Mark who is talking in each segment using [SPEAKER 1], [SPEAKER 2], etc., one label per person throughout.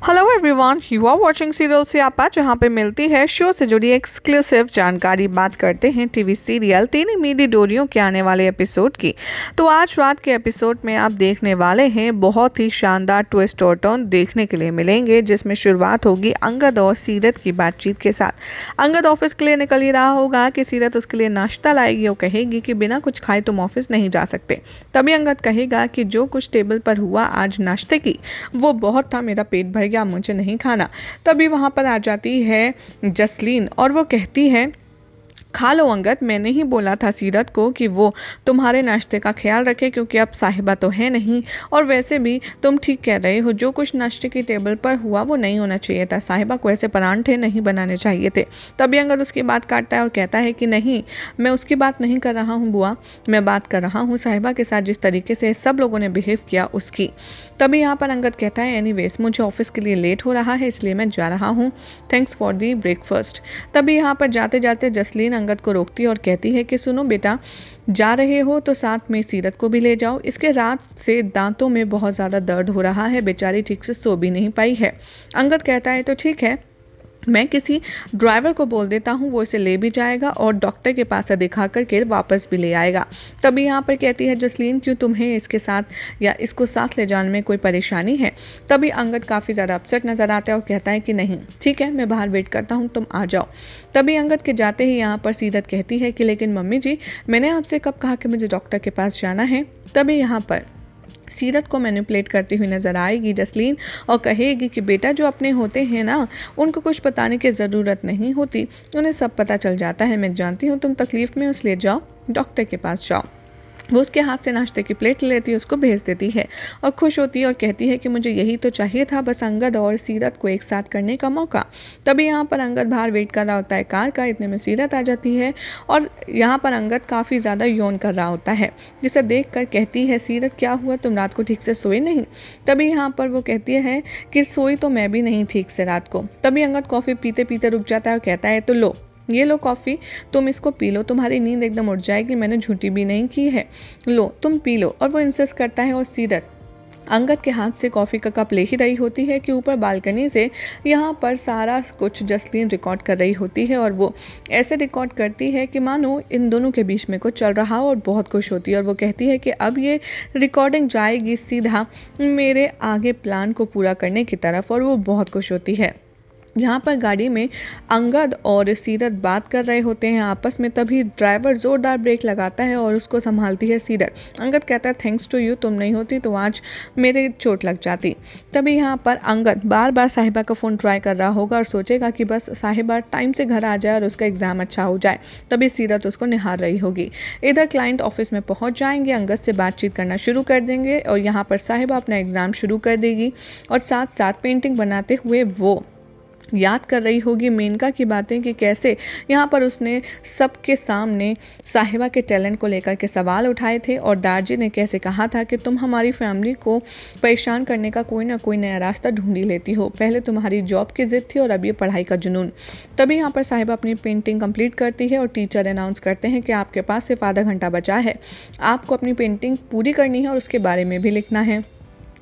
[SPEAKER 1] Hello everyone, you are watching serial Siyapa, जहां पे मिलती है शो से जुड़ी एक्सक्लूसिव जानकारी। बात करते हैं टीवी सीरियल तेरी मेरी डोरियों के आने वाले एपिसोड की। तो आज रात के एपिसोड में आप देखने वाले हैं बहुत ही शानदार ट्विस्ट और टर्न देखने के लिए मिलेंगे, जिसमें शुरुआत होगी अंगद और सीरत की बातचीत के साथ। अंगद ऑफिस के लिए निकल ही रहा होगा कि सीरत उसके लिए नाश्ता लाएगी और कहेगी कि बिना कुछ खाए तुम ऑफिस नहीं जा सकते। तभी अंगद कहेगा कि जो कुछ टेबल पर हुआ आज नाश्ते की वो बहुत था, मेरा पेट भर गया, मुझे नहीं खाना। तभी वहां पर आ जाती है जसलीन और वो कहती है खा लो अंगद, मैंने ही बोला था सीरत को कि वो तुम्हारे नाश्ते का ख्याल रखे, क्योंकि अब साहिबा तो है नहीं। और वैसे भी तुम ठीक कह रहे हो, जो कुछ नाश्ते की टेबल पर हुआ वो नहीं होना चाहिए था, साहिबा को ऐसे परांठे नहीं बनाने चाहिए थे। तभी अंगद उसकी बात काटता है और कहता है कि नहीं, मैं उसकी बात नहीं कर रहा हूँ बुआ, मैं बात कर रहा हूँ साहिबा के साथ जिस तरीके से सब लोगों ने बिहेव किया उसकी। तभी यहाँ पर अंगद कहता है एनीवेज मुझे ऑफिस के लिए लेट हो रहा है, इसलिए मैं जा रहा हूँ, थैंक्स फॉर दी ब्रेकफास्ट। तभी यहाँ पर जाते जाते जसलीन अंगद को रोकती है और कहती है कि सुनो बेटा, जा रहे हो तो साथ में सीरत को भी ले जाओ, इसके रात से दांतों में बहुत ज़्यादा दर्द हो रहा है, बेचारी ठीक से सो भी नहीं पाई है। अंगद कहता है तो ठीक है, मैं किसी ड्राइवर को बोल देता हूँ, वो इसे ले भी जाएगा और डॉक्टर के पास दिखा करके वापस भी ले आएगा। तभी यहाँ पर कहती है जसलीन क्यों तुम्हें इसके साथ या इसको साथ ले जाने में कोई परेशानी है। तभी अंगद काफ़ी ज़्यादा अपसेट नज़र आता है और कहता है कि नहीं ठीक है, मैं बाहर वेट करता हूँ, तुम आ जाओ। तभी अंगद के जाते ही यहाँ पर सीरत कहती है कि लेकिन मम्मी जी, मैंने आपसे कब कहा कि मुझे डॉक्टर के पास जाना है। तभी यहाँ पर सीरत को मैनिपुलेट करती हुई नज़र आएगी जसलीन और कहेगी कि बेटा जो अपने होते हैं ना, उनको कुछ बताने की ज़रूरत नहीं होती, उन्हें सब पता चल जाता है। मैं जानती हूँ तुम तकलीफ़ में हो, इसलिए जाओ डॉक्टर के पास जाओ। वो उसके हाथ से नाश्ते की प्लेट ले लेती है, उसको भेज देती है और खुश होती है और कहती है कि मुझे यही तो चाहिए था, बस अंगद और सीरत को एक साथ करने का मौका। तभी यहाँ पर अंगद बाहर वेट कर रहा होता है कार का, इतने में सीरत आ जाती है और यहाँ पर अंगद काफ़ी ज़्यादा यौन कर रहा होता है, जिसे देख कर कहती है सीरत क्या हुआ, तुम रात को ठीक से सोई नहीं। तभी यहाँ पर वो कहती है कि सोई तो मैं भी नहीं ठीक से रात को। तभी अंगद कॉफ़ी पीते पीते रुक जाता है और कहता है तो लो ये लो कॉफ़ी, तुम इसको पी लो, तुम्हारी नींद एकदम उड़ जाएगी, मैंने झूठी भी नहीं की है, लो तुम पी लो। और वो इंसिस्ट करता है और सीरत अंगद के हाथ से कॉफ़ी का कप ले ही रही होती है कि ऊपर बालकनी से यहाँ पर सारा कुछ जसलीन रिकॉर्ड कर रही होती है और वो ऐसे रिकॉर्ड करती है कि मानो इन दोनों के बीच में कुछ चल रहा हो और बहुत खुश होती है। और वो कहती है कि अब ये रिकॉर्डिंग जाएगी सीधा मेरे आगे प्लान को पूरा करने की तरफ, और वो बहुत खुश होती है। यहाँ पर गाड़ी में अंगद और सीरत बात कर रहे होते हैं आपस में, तभी ड्राइवर ज़ोरदार ब्रेक लगाता है और उसको संभालती है सीरत। अंगद कहता है थैंक्स टू यू, तुम नहीं होती तो आज मेरे चोट लग जाती। तभी यहाँ पर अंगद बार बार साहिबा का फ़ोन ट्राई कर रहा होगा और सोचेगा कि बस साहिबा टाइम से घर आ जाए और उसका एग्ज़ाम अच्छा हो जाए। तभी सीरत उसको निहार रही होगी। इधर क्लाइंट ऑफिस में पहुँच जाएंगे, अंगद से बातचीत करना शुरू कर देंगे और यहाँ पर साहिबा अपना एग्ज़ाम शुरू कर देगी और साथ साथ पेंटिंग बनाते हुए वो याद कर रही होगी मेनका की बातें कि कैसे यहाँ पर उसने सबके सामने साहिबा के टैलेंट को लेकर के सवाल उठाए थे और दारजी ने कैसे कहा था कि तुम हमारी फैमिली को परेशान करने का कोई ना कोई नया रास्ता ढूंढ ही लेती हो, पहले तुम्हारी जॉब की ज़िद थी और अब ये पढ़ाई का जुनून। तभी यहाँ पर साहिबा अपनी पेंटिंग कंप्लीट करती है और टीचर अनाउंस करते हैं कि आपके पास सिर्फ आधा घंटा बचा है, आपको अपनी पेंटिंग पूरी करनी है और उसके बारे में भी लिखना है।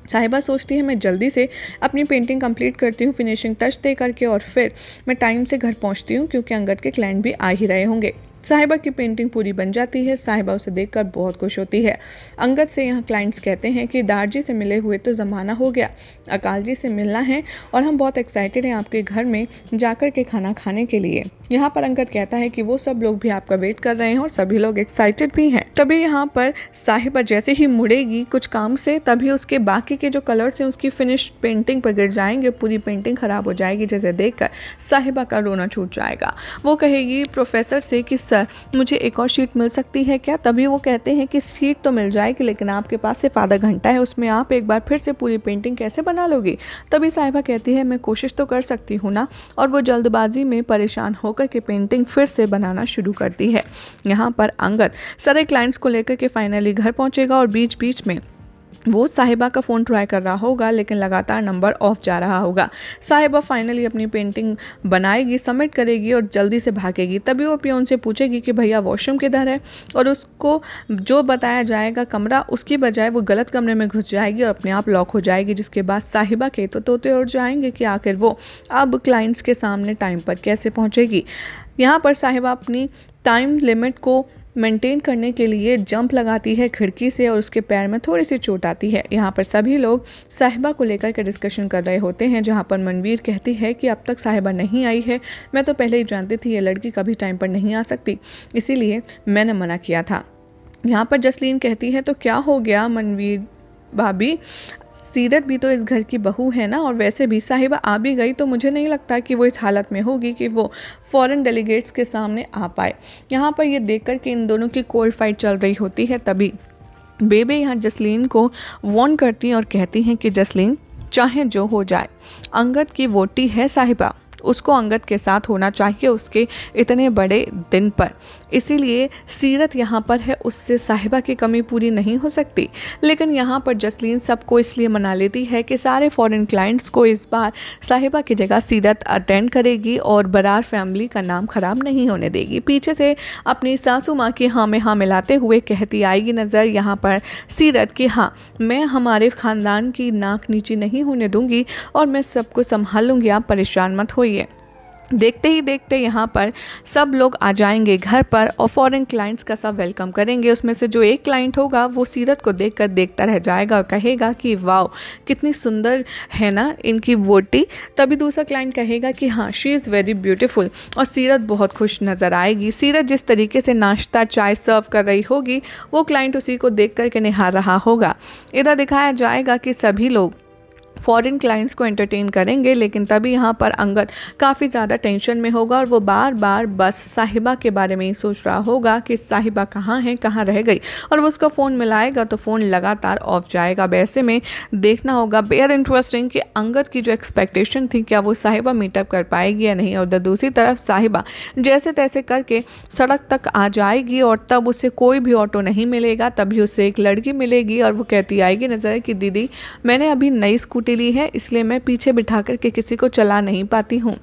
[SPEAKER 1] साहिबा सोचती है मैं जल्दी से अपनी पेंटिंग कंप्लीट करती हूँ फिनिशिंग टच दे करके और फिर मैं टाइम से घर पहुँचती हूँ, क्योंकि अंगद के क्लाइंट भी आ ही रहे होंगे। साहिबा की पेंटिंग पूरी बन जाती है, साहिबा उसे देखकर बहुत खुश होती है। अंगद से यहाँ क्लाइंट्स कहते हैं कि दारजी से मिले हुए तो ज़माना हो गया, अकाल जी से मिलना है और हम बहुत एक्साइटेड हैं आपके घर में जाकर के खाना खाने के लिए। यहाँ पर अंगद कहता है कि वो सब लोग भी आपका वेट कर रहे हैं और सभी लोग एक्साइटेड भी हैं। तभी यहाँ पर साहिबा जैसे ही मुड़ेगी कुछ काम से, तभी उसके बाकी के जो कलर्स हैं उसकी फिनिश पेंटिंग पर गिर जाएंगे, पूरी पेंटिंग ख़राब हो जाएगी, जैसे देखकर साहिबा का रोना छूट जाएगा। वो कहेगी प्रोफेसर से कि सर मुझे एक और शीट मिल सकती है क्या। तभी वो कहते हैं कि शीट तो मिल जाएगी, लेकिन आपके पास सिर्फ आधा घंटा है, उसमें आप एक बार फिर से पूरी पेंटिंग कैसे बना लोगे। तभी साहिबा कहती है मैं कोशिश तो कर सकती हूँ ना, और वो जल्दबाजी में परेशान होकर के पेंटिंग फिर से बनाना शुरू करती है। यहाँ पर अंगद सारे क्लाइंट्स को लेकर के फाइनली घर पहुँचेगा और बीच बीच में वो साहिबा का फ़ोन ट्राई कर रहा होगा लेकिन लगातार नंबर ऑफ जा रहा होगा। साहिबा फाइनली अपनी पेंटिंग बनाएगी, सबमिट करेगी और जल्दी से भागेगी। तभी वो पियोन से पूछेगी कि भैया वॉशरूम किधर है, और उसको जो बताया जाएगा कमरा, उसकी बजाय वो गलत कमरे में घुस जाएगी और अपने आप लॉक हो जाएगी। जिसके बाद साहिबा के तो तोते उड़ जाएंगे कि आखिर वो अब क्लाइंट्स के सामने टाइम पर कैसे पहुँचेगी। यहाँ पर साहिबा अपनी टाइम लिमिट को मेंटेन करने के लिए जंप लगाती है खिड़की से और उसके पैर में थोड़ी सी चोट आती है। यहाँ पर सभी लोग साहिबा को लेकर के डिस्कशन कर रहे होते हैं, जहाँ पर मनवीर कहती है कि अब तक साहिबा नहीं आई है, मैं तो पहले ही जानती थी ये लड़की कभी टाइम पर नहीं आ सकती, इसीलिए मैंने मना किया था। यहाँ पर जसलीन कहती है तो क्या हो गया मनवीर भाभी, सीरत भी तो इस घर की बहू है ना, और वैसे भी साहिबा आ भी गई तो मुझे नहीं लगता कि वो इस हालत में होगी कि वो फॉरेन डेलीगेट्स के सामने आ पाए। यहाँ पर ये देखकर कि इन दोनों की कोल्ड फाइट चल रही होती है, तभी बेबे यहाँ जसलीन को वार्न करती हैं और कहती हैं कि जसलीन, चाहे जो हो जाए, अंगद की वोटी है साहिबा, उसको अंगद के साथ होना चाहिए उसके इतने बड़े दिन पर, इसीलिए सीरत यहाँ पर है, उससे साहिबा की कमी पूरी नहीं हो सकती। लेकिन यहाँ पर जसलीन सबको इसलिए मना लेती है कि सारे फॉरेन क्लाइंट्स को इस बार साहिबा की जगह सीरत अटेंड करेगी और बरार फैमिली का नाम खराब नहीं होने देगी। पीछे से अपनी सासू माँ की हाँ में हाँ मिलाते हुए कहती आएगी नज़र यहाँ पर सीरत कि हाँ, मैं हमारे ख़ानदान की नाक नीची नहीं होने दूँगी और मैं सबको संभाल लूँगी, आप परेशान मत होइए। देखते ही देखते यहाँ पर सब लोग आ जाएंगे घर पर और फॉरेन क्लाइंट्स का सब वेलकम करेंगे। उसमें से जो एक क्लाइंट होगा वो सीरत को देखकर देखता रह जाएगा और कहेगा कि वाह, कितनी सुंदर है ना इनकी वोटी। तभी दूसरा क्लाइंट कहेगा कि हाँ, शी इज़ वेरी ब्यूटीफुल, और सीरत बहुत खुश नज़र आएगी। सीरत जिस तरीके से नाश्ता चाय सर्व कर रही होगी, वो क्लाइंट उसी को देख कर के निहार रहा होगा। इधर दिखाया जाएगा कि सभी लोग फॉरेन क्लाइंट्स को एंटरटेन करेंगे, लेकिन तभी यहाँ पर अंगद काफ़ी ज़्यादा टेंशन में होगा और वो बार बार बस साहिबा के बारे में ही सोच रहा होगा कि साहिबा कहाँ है, कहाँ रह गई, और वो उसका फ़ोन मिलाएगा तो फ़ोन लगातार ऑफ जाएगा। वैसे में देखना होगा बेहद इंटरेस्टिंग कि अंगद की जो एक्सपेक्टेशन थी, क्या वो साहिबा मीटअप कर पाएगी या नहीं। और दूसरी तरफ साहिबा जैसे तैसे करके सड़क तक आ जाएगी और तब उसे कोई भी ऑटो नहीं मिलेगा। तभी उसे एक लड़की मिलेगी और वो कहती आएगी नज़र कि दीदी, मैंने अभी नई स्कूटी ली है, इसलिए मैं पीछे बिठा करके किसी को चला नहीं पाती हूँ।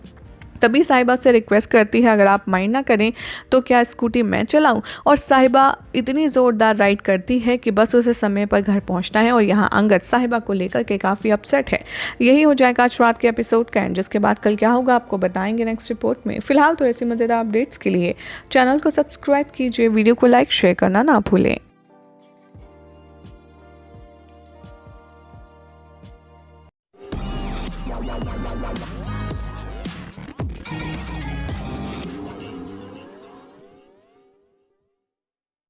[SPEAKER 1] तभी साहिबा से रिक्वेस्ट करती है अगर आप माइंड ना करें तो क्या स्कूटी मैं चलाऊं, और साहिबा इतनी ज़ोरदार राइड करती है कि बस उसे समय पर घर पहुंचना है। और यहाँ अंगद साहिबा को लेकर के काफ़ी अपसेट है। यही हो जाएगा आज रात के एपिसोड का एंड, जिसके बाद कल क्या होगा आपको बताएंगे नेक्स्ट रिपोर्ट में। फिलहाल तो ऐसी मज़ेदार अपडेट्स के लिए चैनल को सब्सक्राइब कीजिए, वीडियो को लाइक शेयर करना ना भूलें।